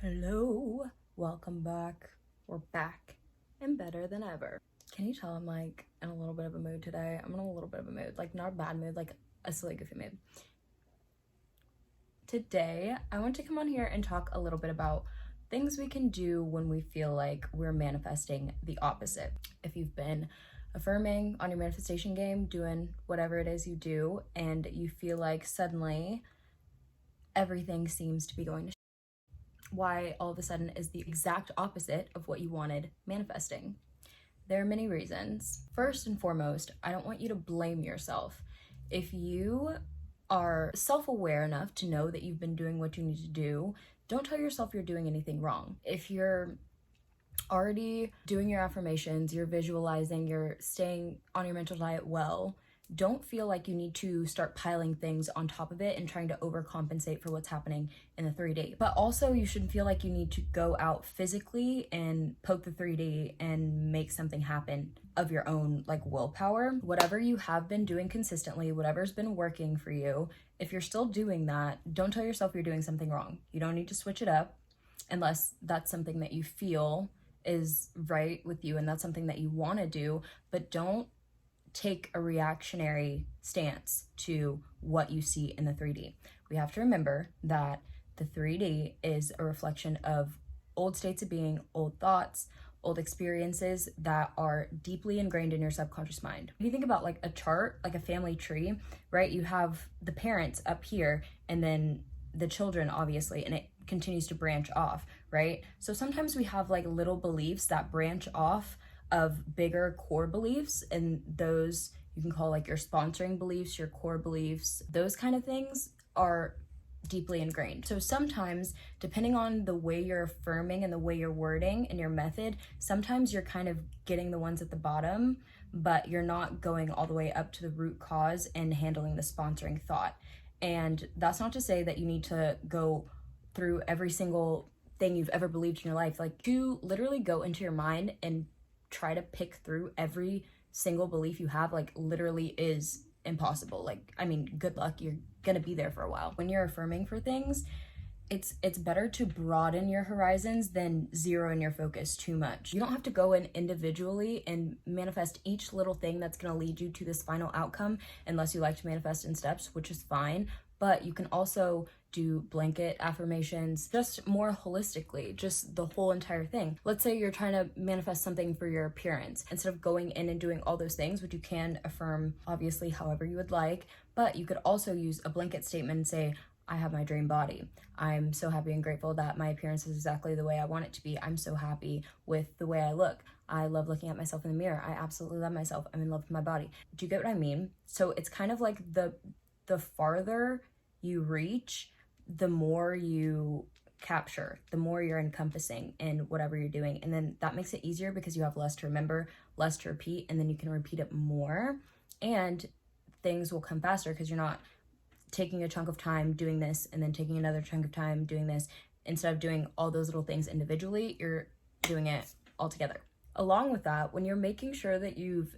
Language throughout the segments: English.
Hello, welcome back. We're back and better than ever. Can you tell I'm like in a little bit of a mood today? I'm in a little bit of a mood, like not a bad mood, like a silly goofy mood. Today, I want to come on here and talk a little bit about things we can do when we feel like we're manifesting the opposite. If you've been affirming on your manifestation game, doing whatever it is you do, and you feel like suddenly everything seems to be going to why all of a sudden is the exact opposite of what you wanted manifesting. There are many reasons. First and foremost, I don't want you to blame yourself. If you are self-aware enough to know that you've been doing what you need to do, don't tell yourself you're doing anything wrong. If you're already doing your affirmations, you're visualizing, you're staying on your mental diet well, don't feel like you need to start piling things on top of it and trying to overcompensate for what's happening in the 3D. But also, you shouldn't feel like you need to go out physically and poke the 3D and make something happen of your own like willpower. Whatever you have been doing consistently, whatever's been working for you, if you're still doing that, don't tell yourself you're doing something wrong. You don't need to switch it up unless that's something that you feel is right with you and that's something that you want to do, but don't take a reactionary stance to what you see in the 3D. We have to remember that the 3D is a reflection of old states of being, old thoughts, old experiences that are deeply ingrained in your subconscious mind. If you think about like a chart, like a family tree, right? You have the parents up here and then the children, obviously, and it continues to branch off, right? So sometimes we have like little beliefs that branch off of bigger core beliefs, and those you can call like your sponsoring beliefs, your core beliefs. Those kind of things are deeply ingrained. So sometimes, depending on the way you're affirming and the way you're wording and your method, sometimes you're kind of getting the ones at the bottom, but you're not going all the way up to the root cause and handling the sponsoring thought. And that's not to say that you need to go through every single thing you've ever believed in your life. Like, to literally go into your mind and try to pick through every single belief you have, like, literally is impossible. Like, I mean, good luck, you're gonna be there for a while. When you're affirming for things, it's better to broaden your horizons than zero in your focus too much. You don't have to go in individually and manifest each little thing that's gonna lead you to this final outcome, unless you like to manifest in steps, which is fine. But you can also do blanket affirmations just more holistically, just the whole entire thing. Let's say you're trying to manifest something for your appearance. Instead of going in and doing all those things, which you can affirm obviously however you would like, but you could also use a blanket statement and say, I have my dream body. I'm so happy and grateful that my appearance is exactly the way I want it to be. I'm so happy with the way I look. I love looking at myself in the mirror. I absolutely love myself. I'm in love with my body. Do you get what I mean? So it's kind of like the farther you reach, the more you capture, the more you're encompassing in whatever you're doing. And then that makes it easier because you have less to remember, less to repeat, and then you can repeat it more. And things will come faster because you're not taking a chunk of time doing this and then taking another chunk of time doing this. Instead of doing all those little things individually, you're doing it all together. Along with that, when you're making sure that you've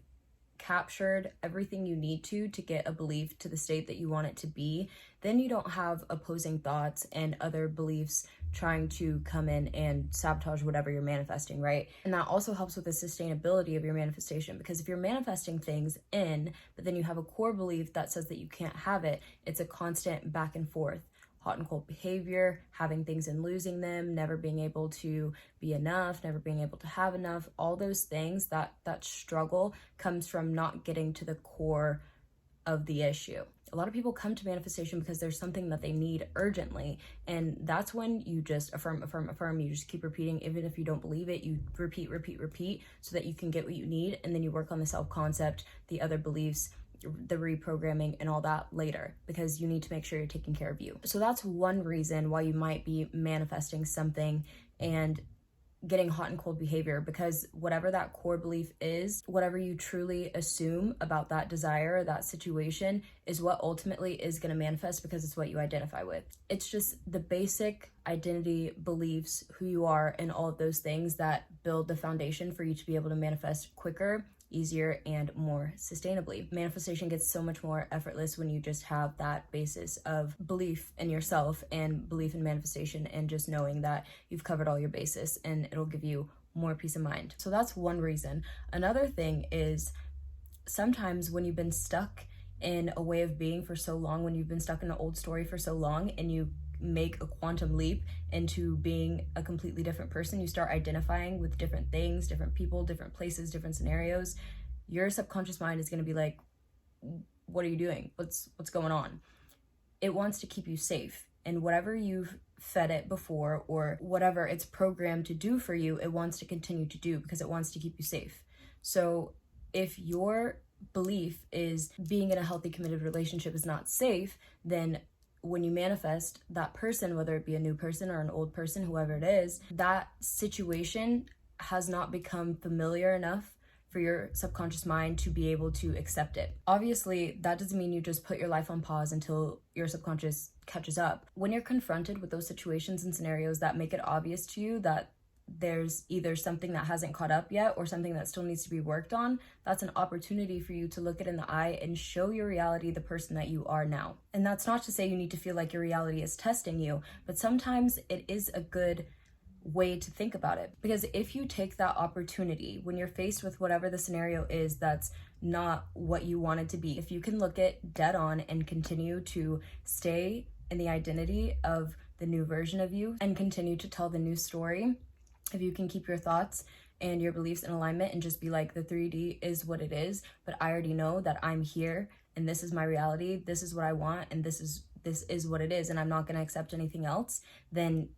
captured everything you need to get a belief to the state that you want it to be, then you don't have opposing thoughts and other beliefs trying to come in and sabotage whatever you're manifesting, right? And that also helps with the sustainability of your manifestation, because if you're manifesting things in, but then you have a core belief that says that you can't have it, it's a constant back and forth. Hot and cold behavior, having things and losing them, never being able to be enough, never being able to have enough, all those things, that struggle comes from not getting to the core of the issue. A lot of people come to manifestation because there's something that they need urgently, and that's when you just affirm, you just keep repeating. Even if you don't believe it, you repeat so that you can get what you need, and then you work on the self-concept, the other beliefs, the reprogramming and all that later, because you need to make sure you're taking care of you. So that's one reason why you might be manifesting something and getting hot and cold behavior, because whatever that core belief is, whatever you truly assume about that desire or that situation is what ultimately is going to manifest, because it's what you identify with. It's just the basic identity, beliefs, who you are, and all of those things that build the foundation for you to be able to manifest quicker, easier and more sustainably. Manifestation gets so much more effortless when you just have that basis of belief in yourself and belief in manifestation, and just knowing that you've covered all your bases, and it'll give you more peace of mind. So that's one reason. Another thing is, sometimes when you've been stuck in a way of being for so long, when you've been stuck in an old story for so long, and you make a quantum leap into being a completely different person, you start identifying with different things, different people, different places, different scenarios, your subconscious mind is going to be like, what are you doing? What's going on? It wants to keep you safe, and whatever you've fed it before, or whatever it's programmed to do for you, it wants to continue to do because it wants to keep you safe. So if your belief is being in a healthy, committed relationship is not safe, then when you manifest that person, whether it be a new person or an old person, whoever it is, that situation has not become familiar enough for your subconscious mind to be able to accept it. Obviously, that doesn't mean you just put your life on pause until your subconscious catches up. When you're confronted with those situations and scenarios that make it obvious to you that there's either something that hasn't caught up yet or something that still needs to be worked on, that's an opportunity for you to look it in the eye and show your reality the person that you are now. And that's not to say you need to feel like your reality is testing you, but sometimes it is a good way to think about it. Because if you take that opportunity when you're faced with whatever the scenario is that's not what you want it to be, if you can look it dead on and continue to stay in the identity of the new version of you and continue to tell the new story, if you can keep your thoughts and your beliefs in alignment and just be like, the 3D is what it is, but I already know that I'm here and this is my reality, this is what I want, and this is what it is, and I'm not going to accept anything else, then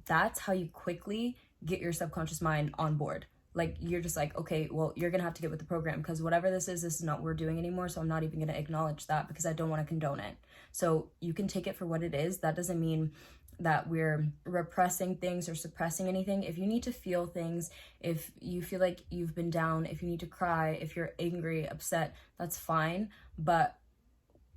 that's how you quickly get your subconscious mind on board. Like, you're just like, okay, well, you're going to have to get with the program, because whatever this is not what we're doing anymore, so I'm not even going to acknowledge that because I don't want to condone it. So you can take it for what it is. That doesn't mean that we're repressing things or suppressing anything. If you need to feel things, if you feel like you've been down, if you need to cry, if you're angry, upset, that's fine, but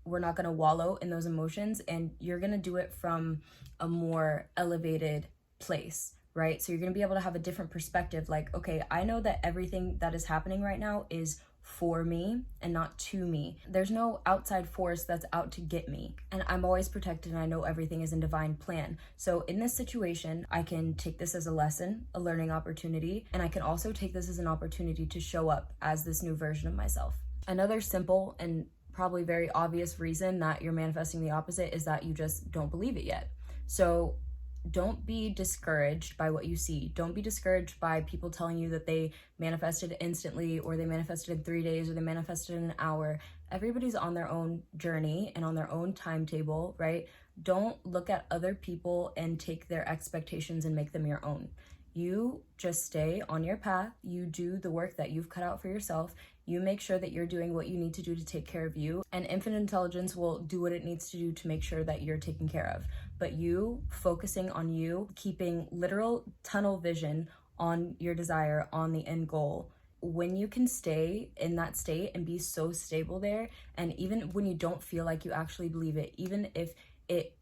we're not going to wallow in those emotions, and you're going to do it from a more elevated place, right? So you're going to be able to have a different perspective. Like, okay, I know that everything that is happening right now is for me and not to me. There's no outside force that's out to get me, and I'm always protected, and I know everything is in divine plan. So in this situation, I can take this as a lesson, a learning opportunity, and I can also take this as an opportunity to show up as this new version of myself. Another simple and probably very obvious reason that you're manifesting the opposite is that you just don't believe it yet. So don't be discouraged by what you see. Don't be discouraged by people telling you that they manifested instantly, or they manifested in 3 days, or they manifested in an hour. Everybody's on their own journey and on their own timetable, right? Don't look at other people and take their expectations and make them your own. You just stay on your path. You do the work that you've cut out for yourself. You make sure that you're doing what you need to do to take care of you, and infinite intelligence will do what it needs to do to make sure that you're taken care of. But you focusing on you, keeping literal tunnel vision on your desire, on the end goal, when you can stay in that state and be so stable there, and even when you don't feel like you actually believe it, even if it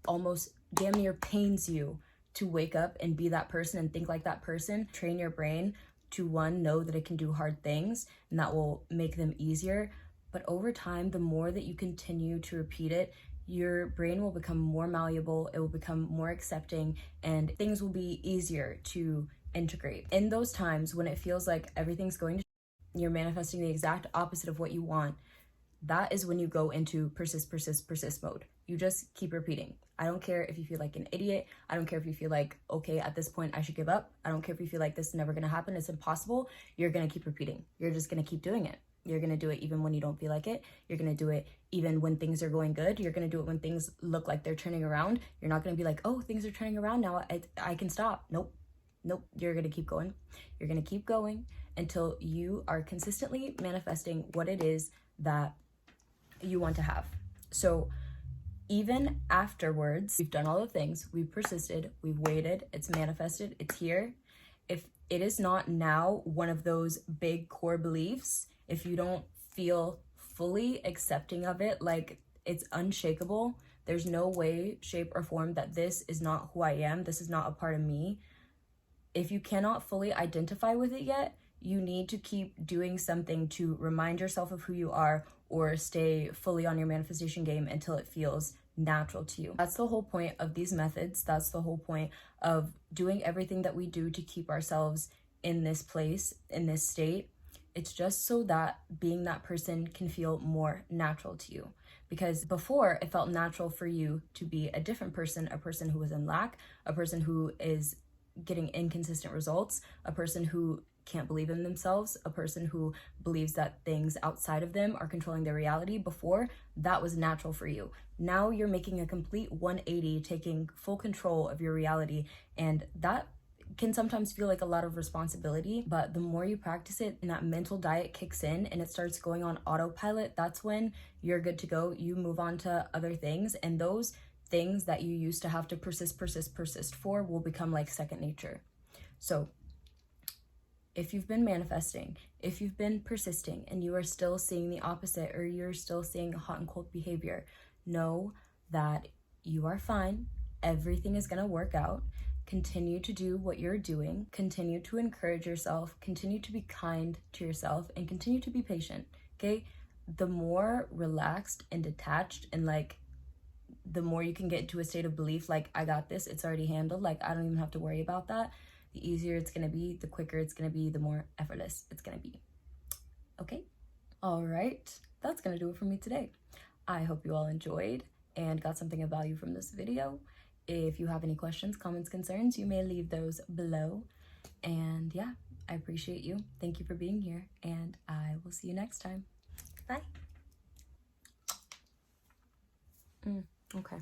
almost damn near pains you to wake up and be that person and think like that person, train your brain to, one, know that it can do hard things, and that will make them easier. But over time, the more that you continue to repeat it, your brain will become more malleable, it will become more accepting, and things will be easier to integrate. In those times when it feels like everything's going to you're manifesting the exact opposite of what you want, that is when you go into persist mode. You just keep repeating. I don't care if you feel like an idiot. I don't care if you feel like, okay, at this point I should give up. I don't care if you feel like this is never gonna happen, it's impossible. You're gonna keep repeating. You're just gonna keep doing it. You're gonna do it even when you don't feel like it. You're gonna do it even when things are going good. You're gonna do it when things look like they're turning around. You're not gonna be like, oh, things are turning around now, I can stop. Nope. You're gonna keep going. You're gonna keep going until you are consistently manifesting what it is that you want to have. So even afterwards, we've done all the things, we've persisted, we've waited, it's manifested, it's here. If it is not now one of those big core beliefs, if you don't feel fully accepting of it, like it's unshakable, there's no way, shape, or form that this is not who I am, this is not a part of me. If you cannot fully identify with it yet, you need to keep doing something to remind yourself of who you are or stay fully on your manifestation game until it feels natural to you. That's the whole point of these methods. That's the whole point of doing everything that we do to keep ourselves in this place, in this state. It's just so that being that person can feel more natural to you. Because before, it felt natural for you to be a different person, a person who was in lack, a person who is getting inconsistent results, a person who can't believe in themselves, a person who believes that things outside of them are controlling their reality. Before, that was natural for you. Now you're making a complete 180, taking full control of your reality, and that can sometimes feel like a lot of responsibility, but the more you practice it and that mental diet kicks in and it starts going on autopilot, that's when you're good to go. You move on to other things, and those things that you used to have to persist for will become like second nature. So if you've been manifesting, if you've been persisting and you are still seeing the opposite, or you're still seeing hot and cold behavior, know that you are fine. Everything is going to work out. Continue to do what you're doing. Continue to encourage yourself. Continue to be kind to yourself, and continue to be patient, okay? The more relaxed and detached and like the more you can get into a state of belief, like, I got this, it's already handled, like, I don't even have to worry about that, the easier it's gonna be, the quicker it's gonna be, the more effortless it's gonna be. Okay? All right. That's gonna do it for me today. I hope you all enjoyed and got something of value from this video. If you have any questions, comments, concerns, you may leave those below. And yeah, I appreciate you. Thank you for being here, and I will see you next time. Bye. Okay.